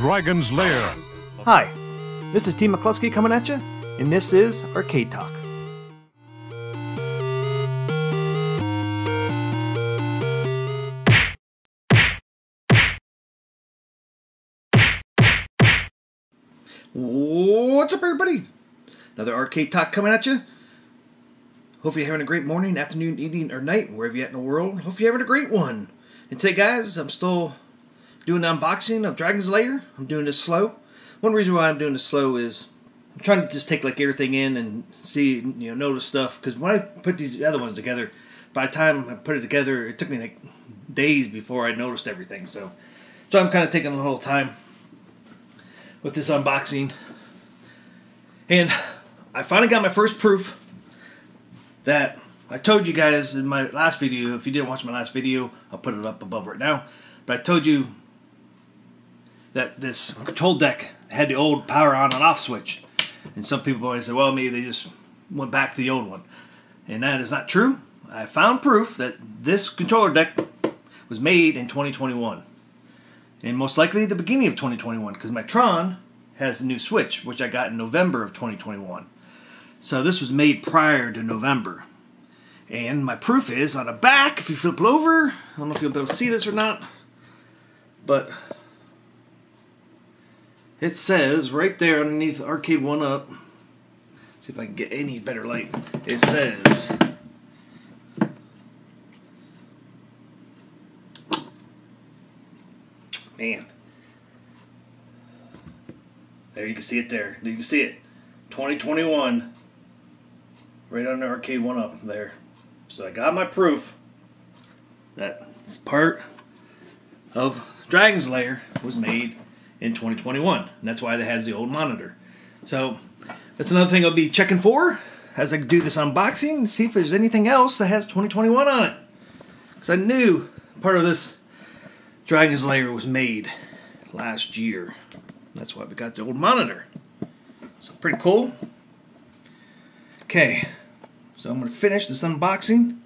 Dragon's Lair. Hi, this is T. McCluskey coming at you, and this is Arcade Talk. What's up, everybody? Another Arcade Talk coming at you. Hope you're having a great morning, afternoon, evening, or night, wherever you're at in the world. Hope you're having a great one. And today, guys, I'm still doing the unboxing of Dragon's Lair. I'm doing this slow. One reason why I'm doing this slow is I'm trying to just take like everything in and see, notice stuff. Because when I put these other ones together, by the time I put it together, it took me like days before I noticed everything. So I'm kind of taking a little time with this unboxing. And I finally got my first proof that I told you guys in my last video. If you didn't watch my last video, I'll put it up above right now. But I told you that this control deck had the old power on and off switch. And some people always say, well, maybe they just went back to the old one. And that is not true. I found proof that this controller deck was made in 2021. And most likely the beginning of 2021, because my Tron has a new switch, which I got in November of 2021. So this was made prior to November. And my proof is on the back, if you flip it over, I don't know if you'll be able to see this or not, but it says right there underneath the Arcade 1-Up, see if I can get any better light, it says, man, there you can see it there, you can see it, 2021, right on the Arcade 1-Up there. So I got my proof that this part of Dragon's Lair was made in 2021. And that's why it has the old monitor. So that's another thing I'll be checking for as I do this unboxing and see if there's anything else that has 2021 on it. Because I knew part of this Dragon's Lair was made last year. That's why we got the old monitor. So pretty cool. Okay. So I'm going to finish this unboxing.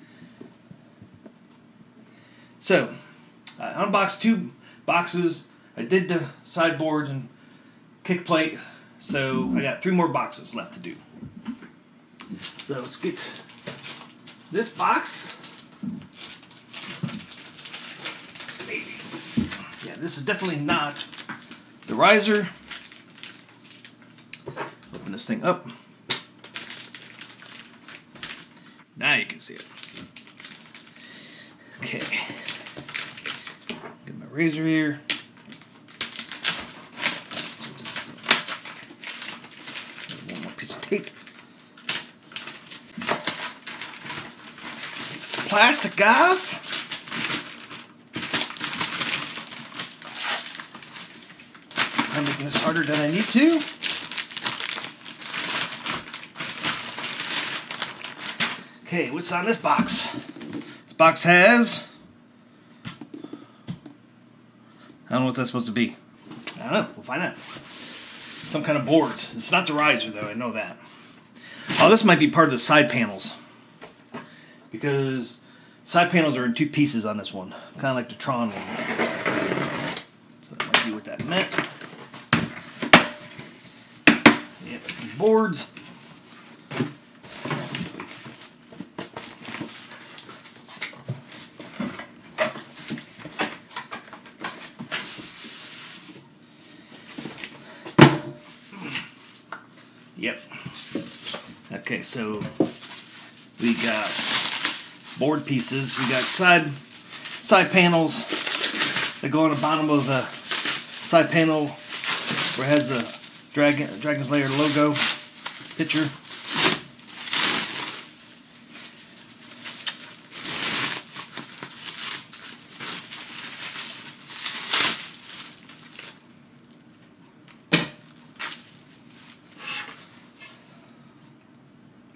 So, I unboxed 2 boxes. I did the sideboard and kick plate. So, I got 3 more boxes left to do. So, let's get this box. Maybe. Yeah, this is definitely not the riser. Open this thing up. Now you can see it. Okay. Get my razor here. One more piece of tape. Plastic off. I'm making this harder than I need to. Okay, what's on this box? This box has, I don't know what that's supposed to be. I don't know, we'll find out. Some kind of boards. It's not the riser though, I know that. Oh, this might be part of the side panels. Because side panels are in 2 pieces on this one. Kind of like the Tron one. So that might be what that meant. Yep, some boards. Yep. Okay, so we got board pieces. We got side panels that go on the bottom of the side panel where it has the Dragon's Lair logo picture.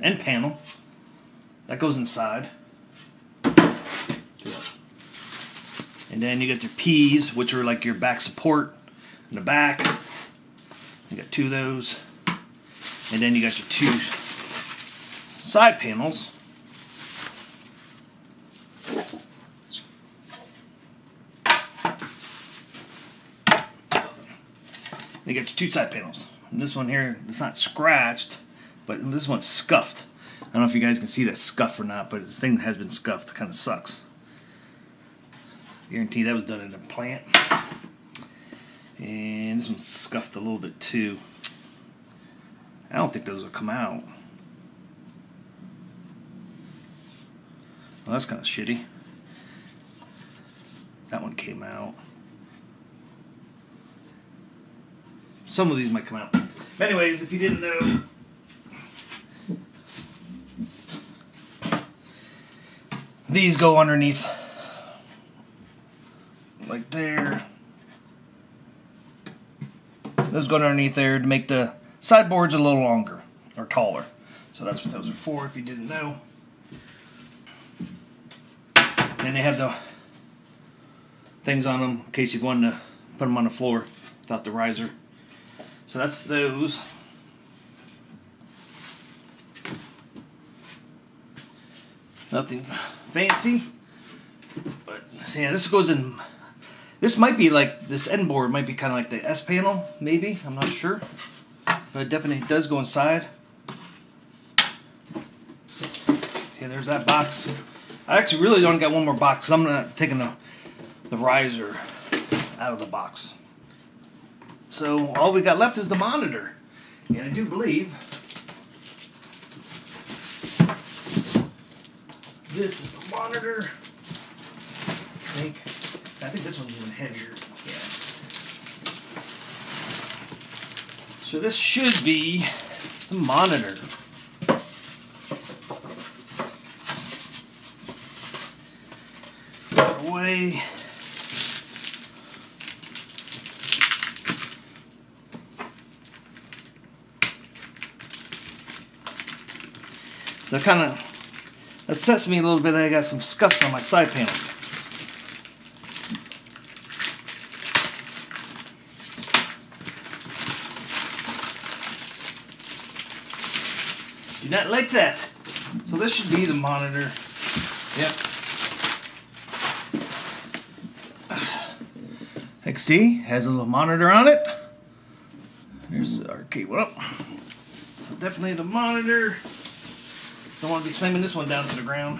And panel that goes inside, and then you got your P's, which are like your back support in the back. You got 2 of those, and then you got your 2 side panels You got your two side panels. And this one here, it's not scratched, but this one's scuffed. I don't know if you guys can see that scuff or not, but this thing has been scuffed. It kind of sucks. Guarantee that was done in a plant. And this one's scuffed a little bit too. I don't think those will come out. Well, that's kind of shitty. That one came out. Some of these might come out. But anyways, if you didn't know, these go underneath, like there. Those go underneath there to make the sideboards a little longer or taller. So that's what those are for, if you didn't know. And they have the things on them in case you wanted to put them on the floor without the riser. So that's those. Nothing fancy, but yeah, this goes in. This might be like, this end board might be kind of like the S panel, maybe. I'm not sure, but it definitely does go inside. Okay, there's that box. I actually really only got one more box because I'm not taking the riser out of the box. So all we got left is the monitor, and I do believe this is the monitor. I think this one's even heavier. Yeah. So this should be the monitor. Put it away. So that sets me a little bit. I got some scuffs on my side panels. Do not like that. So this should be the monitor. Yep. You can see, has a little monitor on it. There's the arcade one up. So definitely the monitor. Don't want to be slamming this one down to the ground.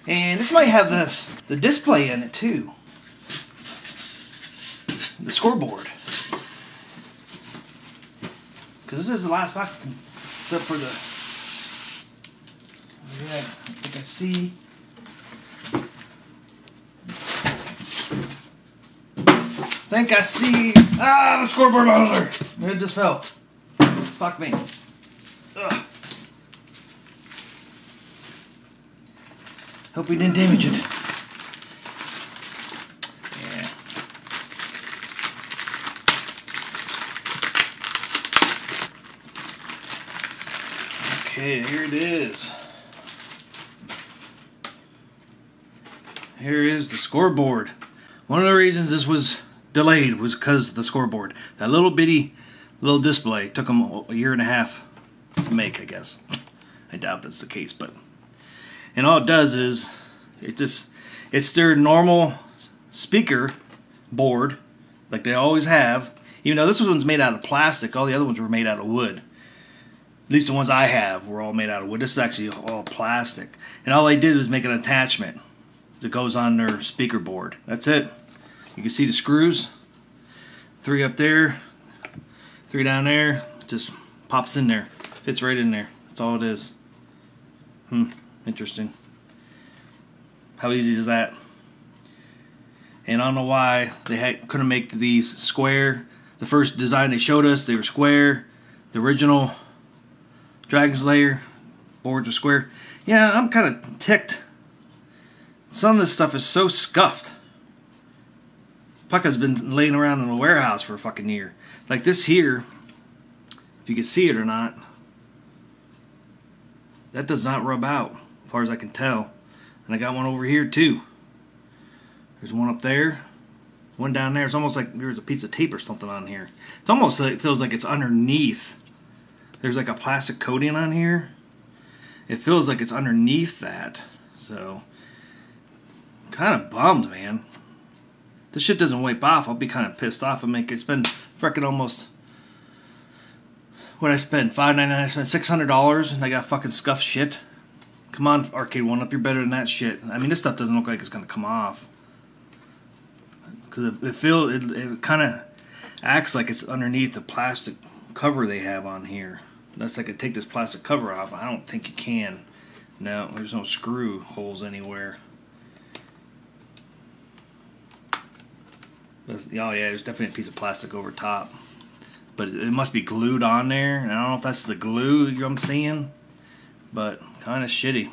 And this might have the display in it too. The scoreboard. Because this is the last box, except for the... Yeah, I think I see. Ah, the scoreboard monitor! It just fell. Fuck me. Ugh. Hope we didn't damage it. Yeah. Okay, here it is. Here is the scoreboard. One of the reasons this was delayed was because of the scoreboard. That little bitty little display took them a year and a half to make, I guess. I doubt that's the case, but... And all it does is, it's their normal speaker board, like they always have. Even though this one's made out of plastic, all the other ones were made out of wood. At least the ones I have were all made out of wood. This is actually all plastic. And all they did was make an attachment that goes on their speaker board. That's it. You can see the screws. 3 up there, 3 down there. Just pops in there. Fits right in there. That's all it is. Interesting. How easy is that? And I don't know why they couldn't make these square. The first design they showed us, they were square. The original Dragon's Lair boards were square. Yeah, I'm kind of ticked. Some of this stuff is so scuffed. Pucka's been laying around in a warehouse for a fucking year. Like this here, if you can see it or not, that does not rub out, as far as I can tell. And I got one over here too. There's one up there. One down there, it's almost like there's a piece of tape or something on here. It's almost like, it feels like it's underneath. There's like a plastic coating on here. It feels like it's underneath that. So, kind of bummed, man. If this shit doesn't wipe off, I'll be kind of pissed off. It's been freaking almost, what I spent, $5.99, I spent $600, and I got fucking scuffed shit. Come on, Arcade 1-Up, you're better than that shit. I mean, this stuff doesn't look like it's going to come off. Because it kind of acts like it's underneath the plastic cover they have on here. Unless I could take this plastic cover off. I don't think you can. No, there's no screw holes anywhere. Oh yeah, there's definitely a piece of plastic over top. But it must be glued on there. And I don't know if that's the glue I'm seeing. But kind of shitty.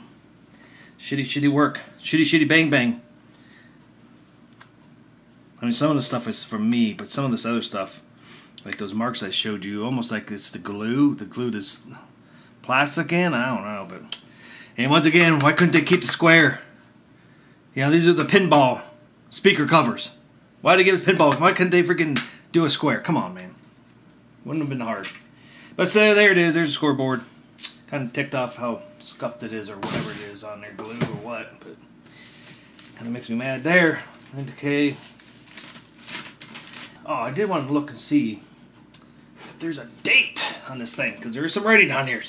Shitty work. Shitty bang bang. I mean, some of the stuff is from me, but some of this other stuff, like those marks I showed you, almost like it's the glue. The glue this plastic in. I don't know, but and once again, why couldn't they keep the square? You know, these are the pinball speaker covers. Why did they give us pinball? Why couldn't they freaking do a square? Come on, man. Wouldn't have been hard. But so there it is. There's a scoreboard. Kind of ticked off how scuffed it is or whatever it is on there, glue or what. But kind of makes me mad there. Okay. Oh, I did want to look and see if there's a date on this thing, because there is some writing on here.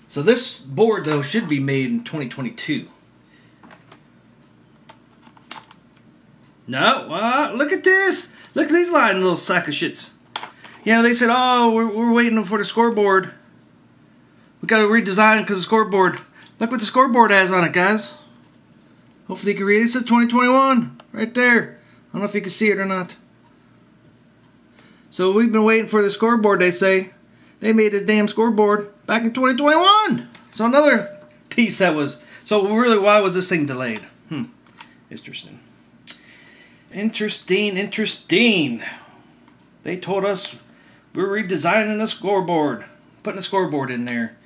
So this board, though, should be made in 2022. No, look at this. Look at these lying little sack of shits. Yeah, they said, oh, we're waiting for the scoreboard. We got to redesign because of the scoreboard. Look what the scoreboard has on it, guys. Hopefully you can read it. It says 2021 right there. I don't know if you can see it or not. So we've been waiting for the scoreboard, they say. They made this damn scoreboard back in 2021. So another piece that was... So really, why was this thing delayed? Interesting. Interesting. They told us we're redesigning the scoreboard. Putting a scoreboard in there.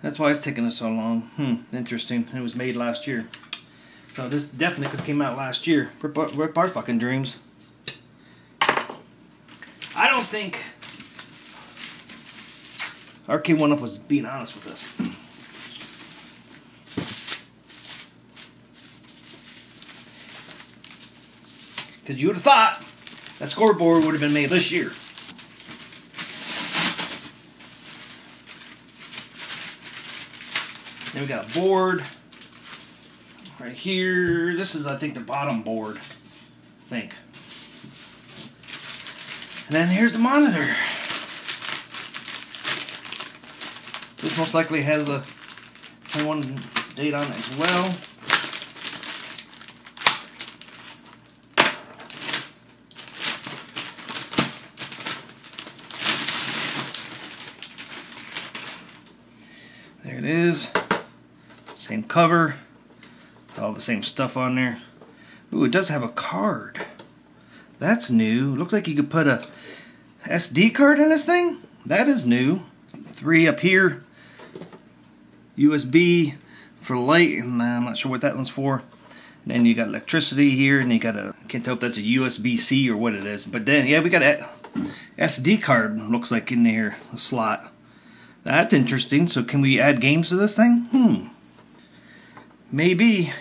That's why it's taking us so long. Interesting. It was made last year. So this definitely could have came out last year. Rip our fucking dreams. I don't think Arcade 1-Up was being honest with us. Because you would have thought that scoreboard would have been made this year. Then we got a board right here. This is, I think, the bottom board. I think. And then here's the monitor. This most likely has a 21 date on it as well. There it is. Same cover. All the same stuff on there. Ooh, it does have a card. That's new. Looks like you could put a SD card in this thing. That is new. 3 up here. USB for light, and I'm not sure what that one's for. And then you got electricity here, and you got a, can't tell if that's a USB-C or what it is. But then, yeah, we got a SD card, looks like in there, a slot. That's interesting. So can we add games to this thing? Maybe.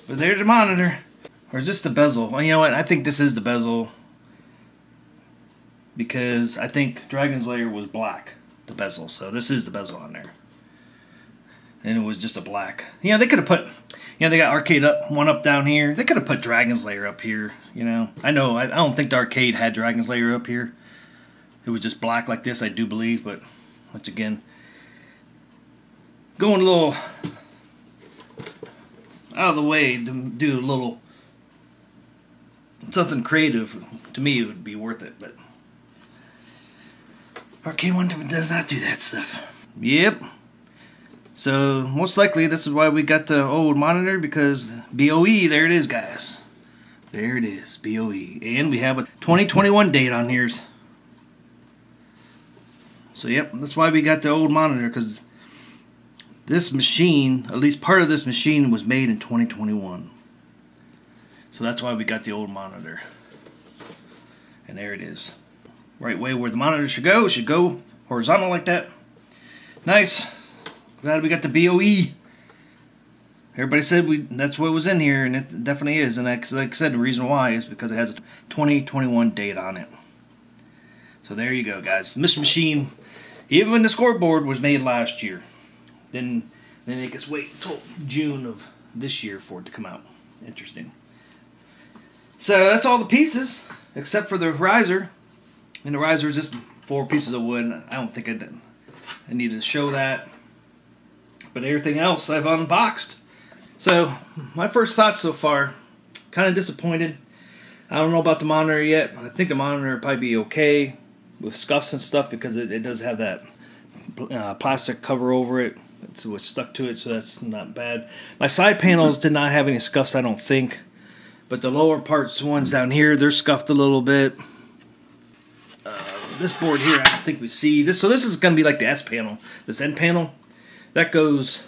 But there's the monitor. Or is this the bezel? Well, you know what? I think this is the bezel. Because I think Dragon's Lair was black, the bezel. So this is the bezel on there. And it was just a black. Yeah, they could have put... You know, they got Arcade 1-Up down here. They could have put Dragon's Lair up here, you know. I know, I don't think the arcade had Dragon's Lair up here. It was just black like this, I do believe. But, once again, going a little out of the way to do a little... something creative, to me, it would be worth it, but Arcade 1 does not do that stuff. Yep. So, most likely, this is why we got the old monitor, because BOE, there it is, guys. There it is, BOE. And we have a 2021 date on here. So, yep, that's why we got the old monitor, because this machine, at least part of this machine, was made in 2021. So that's why we got the old monitor. And there it is. Right way where the monitor should go. It should go horizontal like that. Nice. Glad we got the BOE. Everybody said that's what was in here, and it definitely is. And like I said, the reason why is because it has a 2021 date on it. So there you go, guys. This machine, even when the scoreboard was made last year, then make us wait until June of this year for it to come out. Interesting. So that's all the pieces, except for the riser. And the riser is just 4 pieces of wood. I don't think I need to show that. But everything else I've unboxed. So, my first thoughts so far, kind of disappointed. I don't know about the monitor yet. I think the monitor will probably be okay with scuffs and stuff because it does have that plastic cover over it. It's what's stuck to it, so that's not bad. My side panels did not have any scuffs, I don't think. But the lower parts, the ones down here, they're scuffed a little bit. This board here, I don't think we see this. So this is going to be like the S panel, this end panel. That goes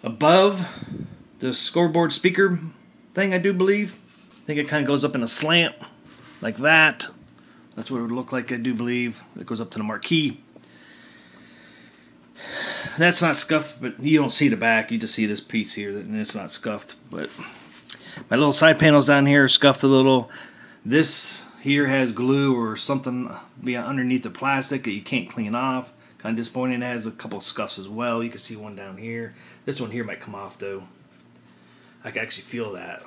above the scoreboard speaker thing, I do believe. I think it kind of goes up in a slant like that. That's what it would look like, I do believe. It goes up to the marquee. That's not scuffed, but you don't see the back. You just see this piece here, and it's not scuffed. But my little side panels down here are scuffed a little. This here has glue or something underneath the plastic that you can't clean off. Kind of disappointing. It has a couple of scuffs as well. You can see one down here. This one here might come off though. I can actually feel that.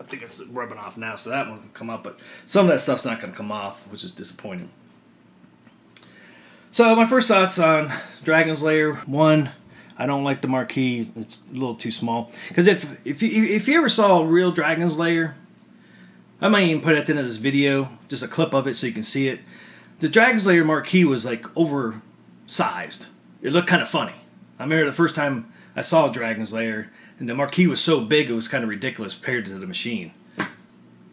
I think it's rubbing off now, so that one can come off, but some of that stuff's not going to come off, which is disappointing. So my first thoughts on Dragon's Lair. 1, I don't like the marquee. It's a little too small. Because if you ever saw a real Dragon's Lair, I might even put it at the end of this video, just a clip of it so you can see it. The Dragon's Lair marquee was like oversized. It looked kind of funny. I remember the first time I saw Dragon's Lair, and the marquee was so big it was kind of ridiculous compared to the machine.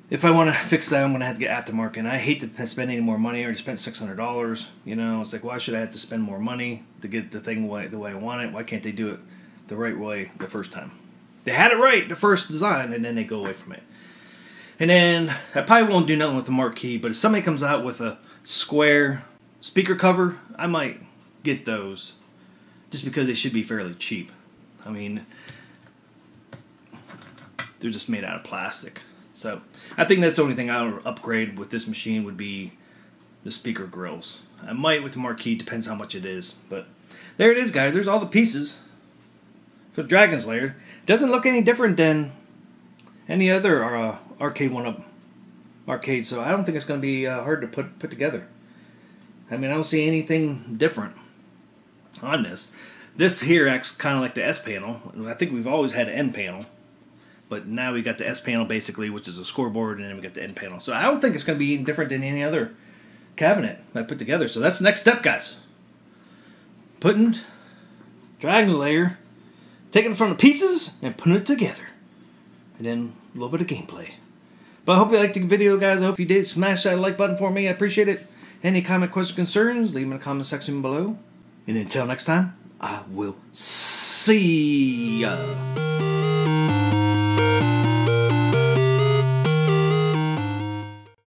If I want to fix that, I'm going to have to get aftermarket. And I hate to spend any more money. I already spent $600. You know, it's like, why should I have to spend more money to get the thing the way I want it? Why can't they do it the right way the first time? They had it right the first design, and then they go away from it. And then I probably won't do nothing with the marquee, but if somebody comes out with a square speaker cover, I might get those just because they should be fairly cheap. I mean, they're just made out of plastic. So I think that's the only thing I would upgrade with this machine would be the speaker grills. I might with the marquee, depends how much it is. But there it is, guys. There's all the pieces for Dragon's Lair. It doesn't look any different than any other arcade one-up arcade, so I don't think it's going to be hard to put together. I mean, I don't see anything different on this. This here acts kind of like the S panel. I think we've always had an N panel, but now we got the S panel basically, which is a scoreboard, and then we got the N panel. So I don't think it's going to be any different than any other cabinet I put together. So that's the next step, guys. Putting Dragon's Lair, taking it from the pieces and putting it together. And then a little bit of gameplay. But I hope you liked the video, guys. I hope you did. Smash that like button for me. I appreciate it. Any comment, questions, concerns, leave them in the comment section below. And until next time, I will see ya.